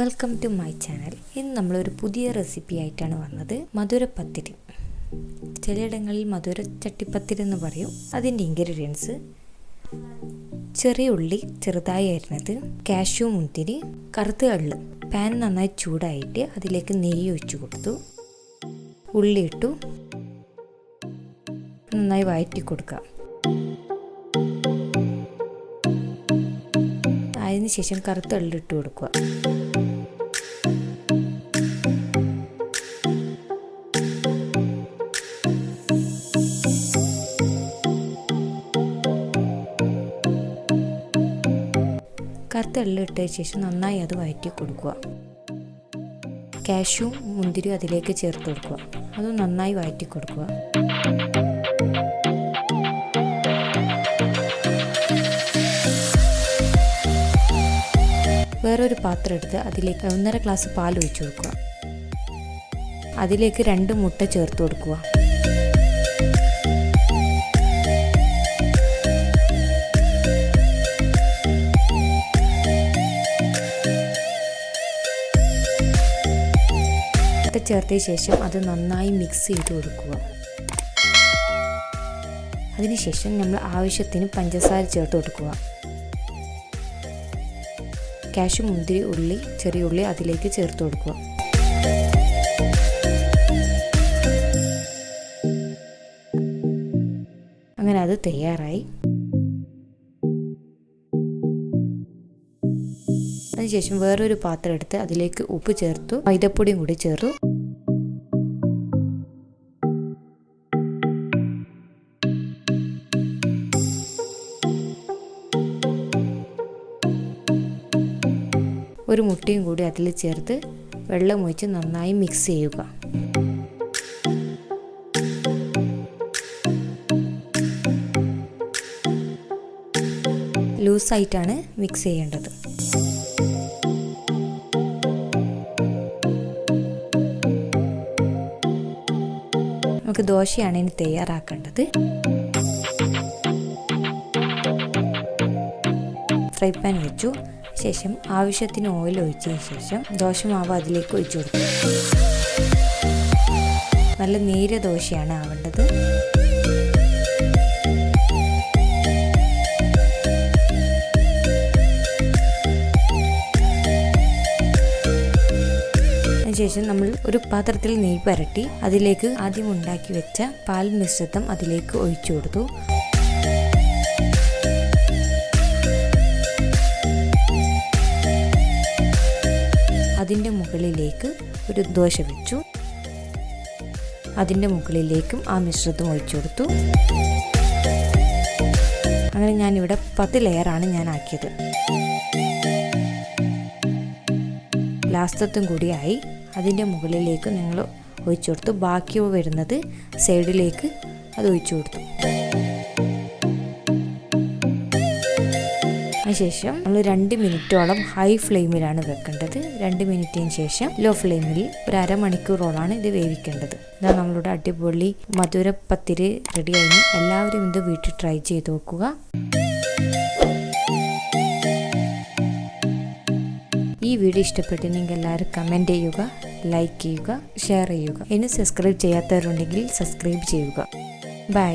Welcome to my channel. ഇന്ന് നമ്മളൊരു പുതിയ റെസിപ്പി ആയിട്ടാണ് വന്നത്. മധുര പത്തിരി. ചിലയിടങ്ങളിൽ മധുര ചട്ടിപ്പത്തിരി എന്ന് പറയും. അതിൻ്റെ ഇൻഗ്രീഡിയൻസ്: ചെറിയ ഉള്ളി ചെറുതായി അരിഞ്ഞത്, കാഷ്യൂ മുന്തിരി, കറുത്ത എള്ള്. പാൻ നന്നായി ചൂടായിട്ട് അതിലേക്ക് നെയ്യ് ഒഴിച്ചു കൊടുത്തു. ഉള്ളി ഇട്ടു നന്നായി വഴറ്റി കൊടുക്കുക. അതിനുശേഷം കറുത്ത എള്ളിട്ട് കൊടുക്കുക. കറുത്ത എള്ളിട്ട ശേഷം നന്നായി അത് വഴറ്റി കൊടുക്കുക. കാഷ്യൂ മുന്തിരി അതിലേക്ക് ചേർത്ത് കൊടുക്കുക. അത് നന്നായി വഴറ്റി കൊടുക്കുക. വേറൊരു പാത്രം എടുത്ത് അതിലേക്ക് 1.5 ഗ്ലാസ് പാൽ ഒഴിച്ചു കൊടുക്കുക. അതിലേക്ക് 2 മുട്ട ചേർത്ത് കൊടുക്കുക. മുട്ട ചേർത്തതിന് ശേഷം അത് നന്നായി മിക്സ് ചെയ്ത് കൊടുക്കുക. അതിനുശേഷം നമ്മൾ ആവശ്യത്തിന് പഞ്ചസാര ചേർത്ത് കൊടുക്കുക. കാഷ്യൂ മുന്തിരി ഉള്ളി ചെറിയ ഉള്ളി അതിലേക്ക് ചേർത്ത് കൊടുക്കുക. അങ്ങനെ അത് തയ്യാറായി. അതിനുശേഷം വേറൊരു പാത്രം എടുത്ത് അതിലേക്ക് ഉപ്പ് ചേർത്തു, മൈദപ്പൊടിയും കൂടി ചേർത്തു. ഒരു മുട്ടയും കൂടി അതിൽ ചേർത്ത് വെള്ളം ഒഴിച്ച് നന്നായി മിക്സ് ചെയ്യുക. ലൂസായിട്ടാണ് മിക്സ് ചെയ്യേണ്ടത്. നമുക്ക് ദോശയാണ് ഇനി തയ്യാറാക്കേണ്ടത്. ഫ്രൈ പാൻ വെച്ചു. ശേഷം ആവശ്യത്തിന് ഓയിൽ ഒഴിച്ചതിന് ശേഷം ദോശമാവ് അതിലേക്ക് ഒഴിച്ചു കൊടുക്കും. നല്ല നേരിയ ദോശയാണ് ആവേണ്ടത്. അതിനുശേഷം നമ്മൾ ഒരു പാത്രത്തിൽ നെയ്യ് പുരട്ടി അതിലേക്ക് ആദ്യം ഉണ്ടാക്കി വെച്ച പാൽ മിശ്രിതം അതിലേക്ക് ഒഴിച്ചു കൊടുത്തു. അതിൻ്റെ മുകളിലേക്ക് ഒരു ദോശ വെച്ചു. അതിൻ്റെ മുകളിലേക്കും ആ മിശ്രിതം ഒഴിച്ചു കൊടുത്തു. അങ്ങനെ ഞാനിവിടെ 10 ലെയറാണ് ഞാൻ ആക്കിയത്. ലാസ്റ്റത്തും കൂടിയായി. അതിൻ്റെ മുകളിലേക്ക് നിങ്ങൾ ഒഴിച്ചു കൊടുത്തു. ബാക്കി വരുന്നത് സൈഡിലേക്ക് അത് ഒഴിച്ചു കൊടുത്തു. അതിനുശേഷം നമ്മൾ 2 മിനിറ്റോളം ഹൈ ഫ്ലെയിമിലാണ് വെക്കേണ്ടത്. 2 മിനിറ്റിന് ശേഷം ലോ ഫ്ലെയിമിൽ ഒരു അരമണിക്കൂറോളാണ് ഇത് വേവിക്കേണ്ടത്. ഇതാ നമ്മളുടെ അടിപൊളി മധുര പത്തിരി റെഡിയായി. എല്ലാവരും ഇത് വീട്ടിൽ ട്രൈ ചെയ്ത് നോക്കുക. ഈ വീഡിയോ ഇഷ്ടപ്പെട്ടിട്ടുണ്ടെങ്കിൽ എല്ലാവരും കമൻറ്റ് ചെയ്യുക, ലൈക്ക് ചെയ്യുക, ഷെയർ ചെയ്യുക. ഇനി സബ്സ്ക്രൈബ് ചെയ്യാത്തവരുണ്ടെങ്കിൽ സബ്സ്ക്രൈബ് ചെയ്യുക. ബൈ.